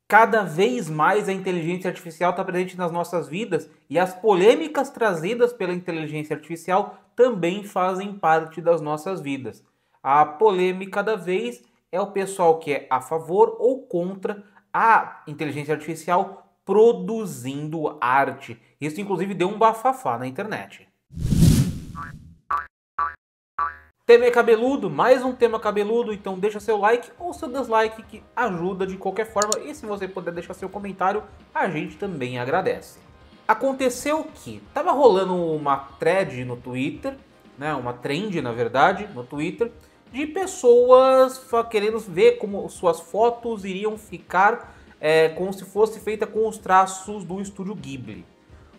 Cada vez mais a inteligência artificial está presente nas nossas vidas e as polêmicas trazidas pela inteligência artificial também fazem parte das nossas vidas. A polêmica da vez é o pessoal que é a favor ou contra a inteligência artificial produzindo arte. Isso inclusive deu um bafafá na internet. Tema cabeludo, mais um tema cabeludo, então deixa seu like ou seu dislike que ajuda de qualquer forma. E se você puder deixar seu comentário, a gente também agradece. Aconteceu que tava rolando uma thread no Twitter, né, uma trend na verdade, no Twitter, de pessoas querendo ver como suas fotos iriam ficar como se fosse feita com os traços do estúdio Ghibli.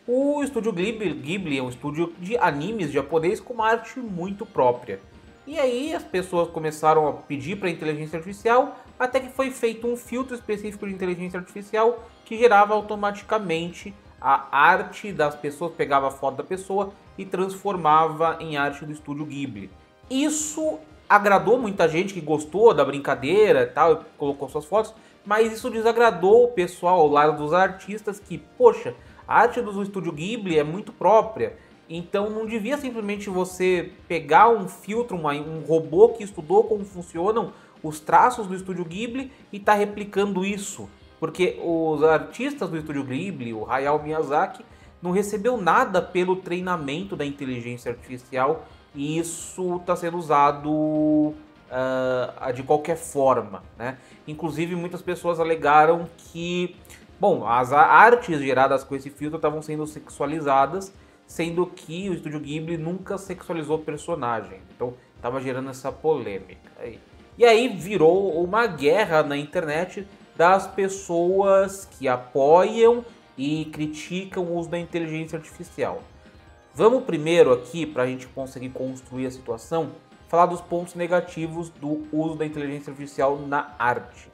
O estúdio Ghibli é um estúdio de animes japonês com uma arte muito própria. E aí as pessoas começaram a pedir para a inteligência artificial, até que foi feito um filtro específico de inteligência artificial que gerava automaticamente a arte das pessoas, pegava a foto da pessoa e transformava em arte do estúdio Ghibli. Isso agradou muita gente que gostou da brincadeira e tal, colocou suas fotos, mas isso desagradou o pessoal ao lado dos artistas que, poxa, a arte do estúdio Ghibli é muito própria. Então não devia simplesmente você pegar um filtro, um robô que estudou como funcionam os traços do estúdio Ghibli e tá replicando isso. Porque os artistas do estúdio Ghibli, o Hayao Miyazaki, não recebeu nada pelo treinamento da inteligência artificial e isso está sendo usado de qualquer forma, né? Inclusive muitas pessoas alegaram que, bom, as artes geradas com esse filtro estavam sendo sexualizadas, sendo que o estúdio Ghibli nunca sexualizou o personagem. Então estava gerando essa polêmica. E aí virou uma guerra na internet das pessoas que apoiam e criticam o uso da inteligência artificial. Vamos primeiro aqui, para a gente conseguir construir a situação, falar dos pontos negativos do uso da inteligência artificial na arte.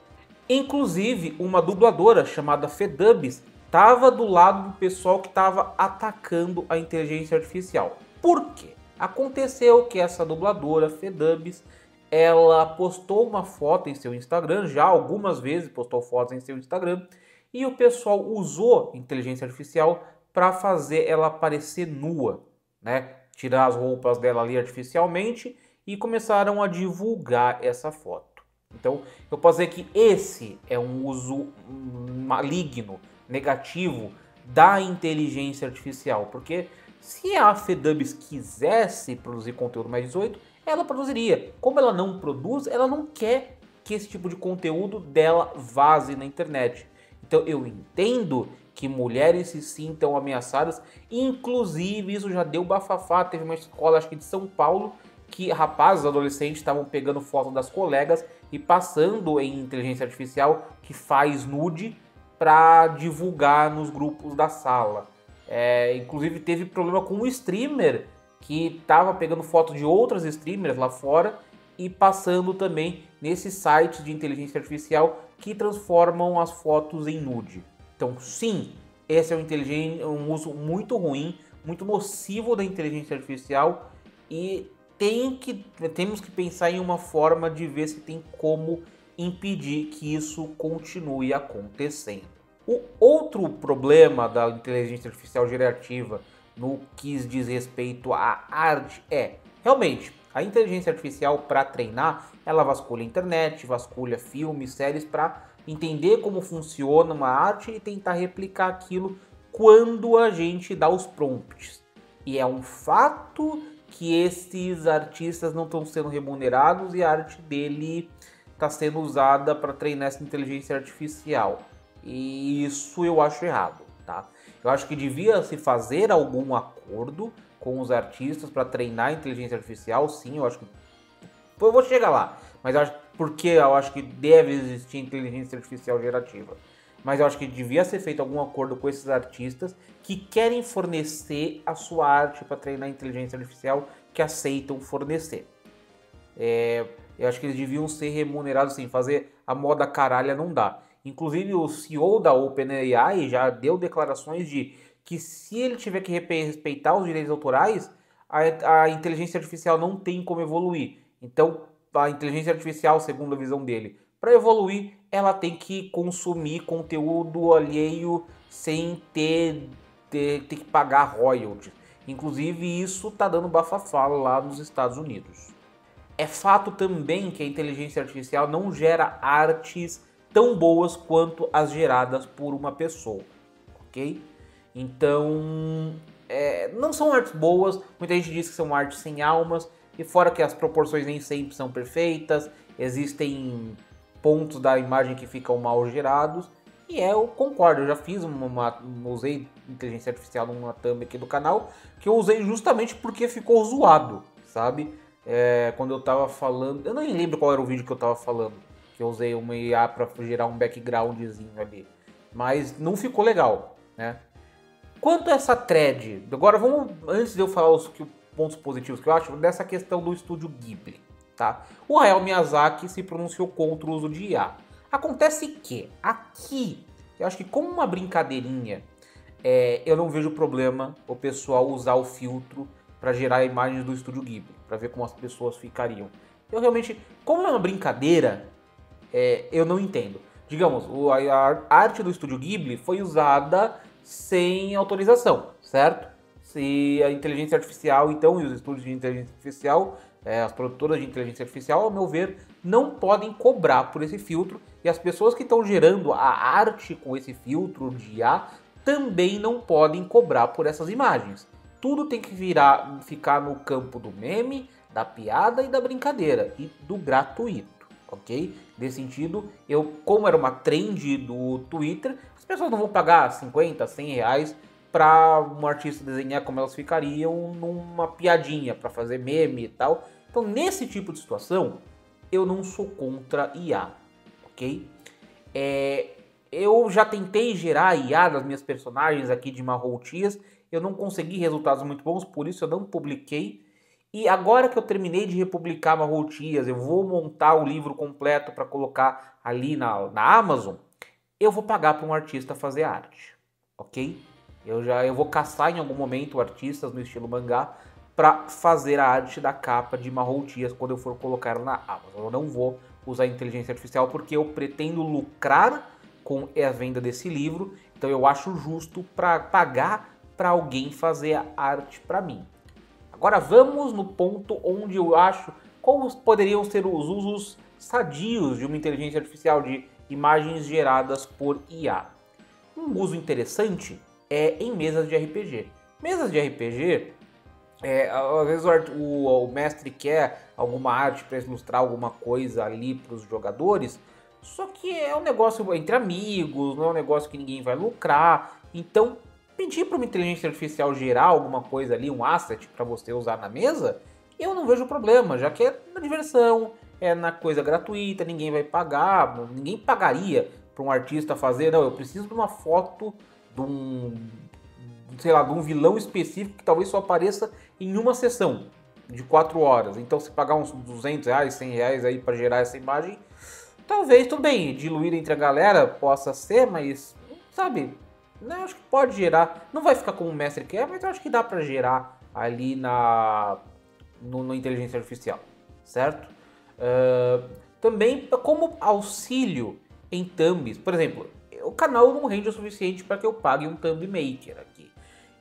Inclusive, uma dubladora chamada Fedubs estava do lado do pessoal que estava atacando a inteligência artificial. Por quê? Aconteceu que essa dubladora, Fedubs, ela postou uma foto em seu Instagram, já algumas vezes postou fotos em seu Instagram, e o pessoal usou inteligência artificial para fazer ela parecer nua, né? Tirar as roupas dela ali artificialmente e começaram a divulgar essa foto. Então, eu posso dizer que esse é um uso maligno, negativo da inteligência artificial, porque se a Fedubs quisesse produzir conteúdo mais 18, ela produziria. Como ela não produz, ela não quer que esse tipo de conteúdo dela vaze na internet. Então eu entendo que mulheres se sintam ameaçadas, inclusive isso já deu bafafá. Teve uma escola, acho que de São Paulo, que rapazes, adolescentes estavam pegando foto das colegas e passando em inteligência artificial que faz nude para divulgar nos grupos da sala. Inclusive teve problema com um streamer que estava pegando foto de outras streamers lá fora e passando também nesses sites de inteligência artificial que transformam as fotos em nude. Então sim, esse é um uso muito ruim, muito nocivo da inteligência artificial e temos que pensar em uma forma de ver se tem como impedir que isso continue acontecendo. O outro problema da inteligência artificial gerativa no que diz respeito à arte realmente, a inteligência artificial para treinar, ela vasculha a internet, vasculha filmes, séries para entender como funciona uma arte e tentar replicar aquilo quando a gente dá os prompts. E é um fato que esses artistas não estão sendo remunerados e a arte dele está sendo usada para treinar essa inteligência artificial. E isso eu acho errado, tá? Eu acho que devia se fazer algum acordo com os artistas para treinar a inteligência artificial, sim, eu acho que... Eu vou chegar lá, mas porque eu acho que deve existir inteligência artificial gerativa. Mas eu acho que devia ser feito algum acordo com esses artistas que querem fornecer a sua arte para treinar a inteligência artificial, que aceitam fornecer. Eu acho que eles deviam ser remunerados, sim, fazer a moda caralha não dá. Inclusive o CEO da OpenAI já deu declarações de que se ele tiver que respeitar os direitos autorais, a inteligência artificial não tem como evoluir. Então a inteligência artificial, segundo a visão dele, para evoluir, ela tem que consumir conteúdo alheio sem ter que pagar royalties. Inclusive, isso tá dando bafafá lá nos Estados Unidos. É fato também que a inteligência artificial não gera artes tão boas quanto as geradas por uma pessoa, ok? Então, não são artes boas, muita gente diz que são artes sem almas, e fora que as proporções nem sempre são perfeitas, existem pontos da imagem que ficam mal gerados, e eu concordo, eu já fiz usei inteligência artificial numa thumb aqui do canal, que eu usei justamente porque ficou zoado, sabe? Quando eu tava falando, eu nem lembro qual era o vídeo que eu tava falando, que eu usei uma IA para gerar um backgroundzinho ali, mas não ficou legal, né? Quanto a essa thread, agora vamos, antes de eu falar os pontos positivos que eu acho, dessa questão do estúdio Ghibli, tá? O Hayao Miyazaki se pronunciou contra o uso de IA. Acontece que aqui, eu acho que como uma brincadeirinha, eu não vejo problema o pessoal usar o filtro para gerar imagens do estúdio Ghibli, para ver como as pessoas ficariam. Eu realmente, como é uma brincadeira, eu não entendo. Digamos, a arte do estúdio Ghibli foi usada sem autorização, certo? Se a inteligência artificial, então, e os estúdios de inteligência artificial, as produtoras de inteligência artificial, ao meu ver, não podem cobrar por esse filtro, e as pessoas que estão gerando a arte com esse filtro de IA também não podem cobrar por essas imagens. Tudo tem que ficar no campo do meme, da piada e da brincadeira, e do gratuito, ok? Nesse sentido, como era uma trend do Twitter, as pessoas não vão pagar 50, 100 reais para um artista desenhar como elas ficariam numa piadinha, para fazer meme e tal. Então, nesse tipo de situação, eu não sou contra IA, ok? Eu já tentei gerar IA das minhas personagens aqui de Marroutias, eu não consegui resultados muito bons, por isso eu não publiquei. E agora que eu terminei de republicar Marroutias, eu vou montar o livro completo para colocar ali na Amazon, eu vou pagar para um artista fazer arte, ok? Eu vou caçar em algum momento artistas no estilo mangá para fazer a arte da capa de Marroutias quando eu for colocar ela na Amazon. Eu não vou usar inteligência artificial porque eu pretendo lucrar com a venda desse livro, então eu acho justo para pagar para alguém fazer a arte para mim. Agora vamos no ponto onde eu acho quais poderiam ser os usos sadios de uma inteligência artificial, de imagens geradas por IA. Um uso interessante é em mesas de RPG. Mesas de RPG, às vezes o mestre quer alguma arte para ilustrar alguma coisa ali para os jogadores, só que é um negócio entre amigos, não é um negócio que ninguém vai lucrar. Então, pedir para uma inteligência artificial gerar alguma coisa ali, um asset para você usar na mesa, eu não vejo problema, já que é na diversão, é na coisa gratuita, ninguém vai pagar, ninguém pagaria para um artista fazer, não, eu preciso de uma foto de um vilão específico que talvez só apareça em uma sessão de 4 horas. Então, se pagar uns 200 reais, 100 reais aí para gerar essa imagem, talvez, tudo bem, diluir entre a galera possa ser, mas, sabe, eu acho que pode gerar, não vai ficar como o mestre quer, mas eu acho que dá para gerar ali na inteligência artificial, certo? Também como auxílio em thumbs, por exemplo, o canal não rende o suficiente para que eu pague um thumb maker aqui.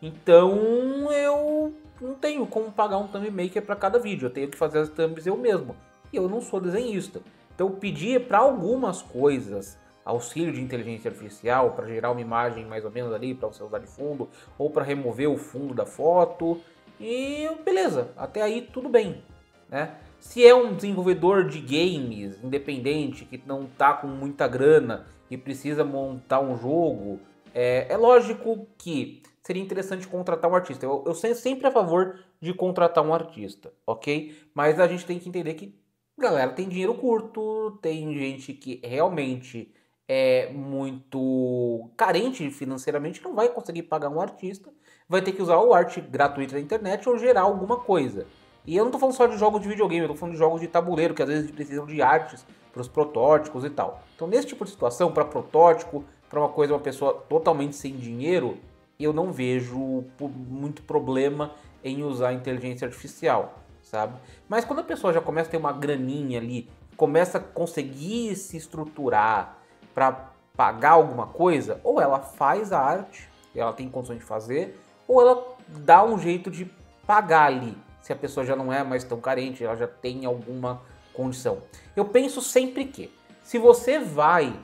Então eu não tenho como pagar um thumb maker para cada vídeo, eu tenho que fazer as thumbs eu mesmo. E eu não sou desenhista. Então eu pedi para algumas coisas auxílio de inteligência artificial para gerar uma imagem mais ou menos ali para você usar de fundo, ou para remover o fundo da foto, e beleza, até aí tudo bem, né? Se é um desenvolvedor de games independente que não tá com muita grana e precisa montar um jogo, é lógico que seria interessante contratar um artista. Eu sou sempre a favor de contratar um artista, ok? Mas a gente tem que entender que galera tem dinheiro curto, tem gente que realmente é muito carente financeiramente, não vai conseguir pagar um artista, vai ter que usar ou arte gratuita da internet ou gerar alguma coisa. E eu não tô falando só de jogos de videogame, eu tô falando de jogos de tabuleiro, que às vezes precisam de artes para os protótipos e tal. Então, nesse tipo de situação, para protótipo, para uma pessoa totalmente sem dinheiro, eu não vejo muito problema em usar inteligência artificial, sabe? Mas quando a pessoa já começa a ter uma graninha ali, começa a conseguir se estruturar para pagar alguma coisa, ou ela faz a arte, ela tem condições de fazer, ou ela dá um jeito de pagar ali, se a pessoa já não é mais tão carente, ela já tem alguma condição. Eu penso sempre que, se você vai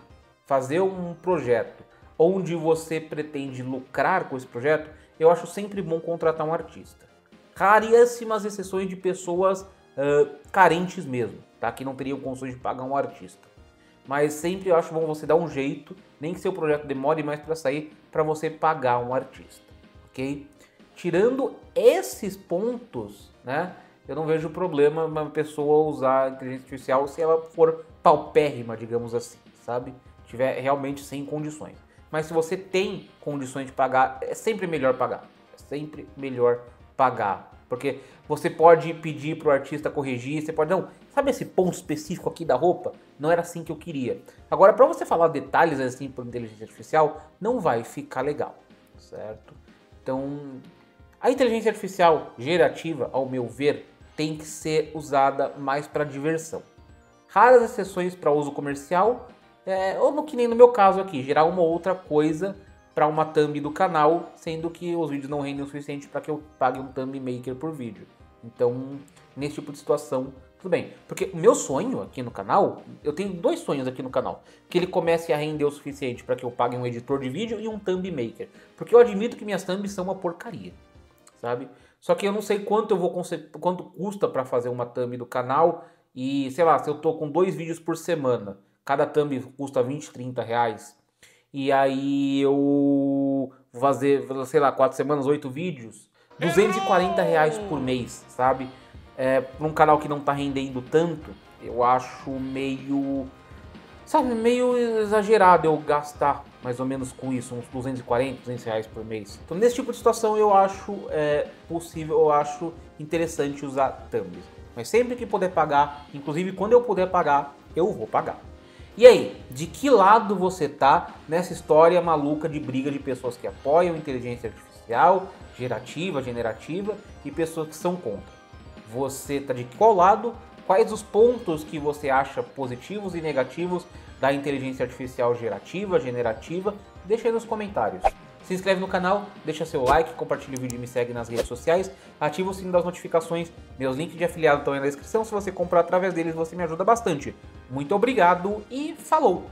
fazer um projeto onde você pretende lucrar com esse projeto, eu acho sempre bom contratar um artista. Raríssimas exceções de pessoas carentes mesmo, tá? Que não teriam condições de pagar um artista. Mas sempre eu acho bom você dar um jeito, nem que seu projeto demore mais para sair, para você pagar um artista, ok? Tirando esses pontos, né? Eu não vejo problema uma pessoa usar a inteligência artificial se ela for paupérrima, digamos assim, sabe? Tiver realmente sem condições. Mas se você tem condições de pagar, é sempre melhor pagar. É sempre melhor pagar. Porque você pode pedir para o artista corrigir, você pode, não, sabe esse ponto específico aqui da roupa? Não era assim que eu queria. Agora, para você falar detalhes assim por inteligência artificial, não vai ficar legal, certo? Então, a inteligência artificial gerativa, ao meu ver, tem que ser usada mais para diversão. Raras exceções para uso comercial, ou no que nem no meu caso aqui, gerar uma outra coisa para uma thumb do canal, sendo que os vídeos não rendem o suficiente para que eu pague um thumb maker por vídeo. Então, nesse tipo de situação, tudo bem. Porque o meu sonho aqui no canal, eu tenho 2 sonhos aqui no canal. Que ele comece a render o suficiente para que eu pague um editor de vídeo e um thumb maker. Porque eu admito que minhas thumbs são uma porcaria, sabe? Só que eu não sei quanto quanto custa para fazer uma thumb do canal. E, sei lá, se eu tô com 2 vídeos por semana, cada thumb custa 20, 30 reais. E aí eu vou fazer, sei lá, 4 semanas, 8 vídeos, 240 reais por mês, sabe? Para um canal que não tá rendendo tanto, eu acho meio, sabe, meio exagerado eu gastar mais ou menos com isso, uns 240, 200 reais por mês. Então nesse tipo de situação eu acho possível, eu acho interessante usar thumbs. Mas sempre que puder pagar, inclusive quando eu puder pagar, eu vou pagar. E aí, de que lado você tá nessa história maluca de briga de pessoas que apoiam inteligência artificial, generativa e pessoas que são contra? Você tá de qual lado? Quais os pontos que você acha positivos e negativos da inteligência artificial generativa? Deixa aí nos comentários. Se inscreve no canal, deixa seu like, compartilha o vídeo e me segue nas redes sociais. Ativa o sininho das notificações. Meus links de afiliado estão aí na descrição. Se você comprar através deles, você me ajuda bastante. Muito obrigado e falou!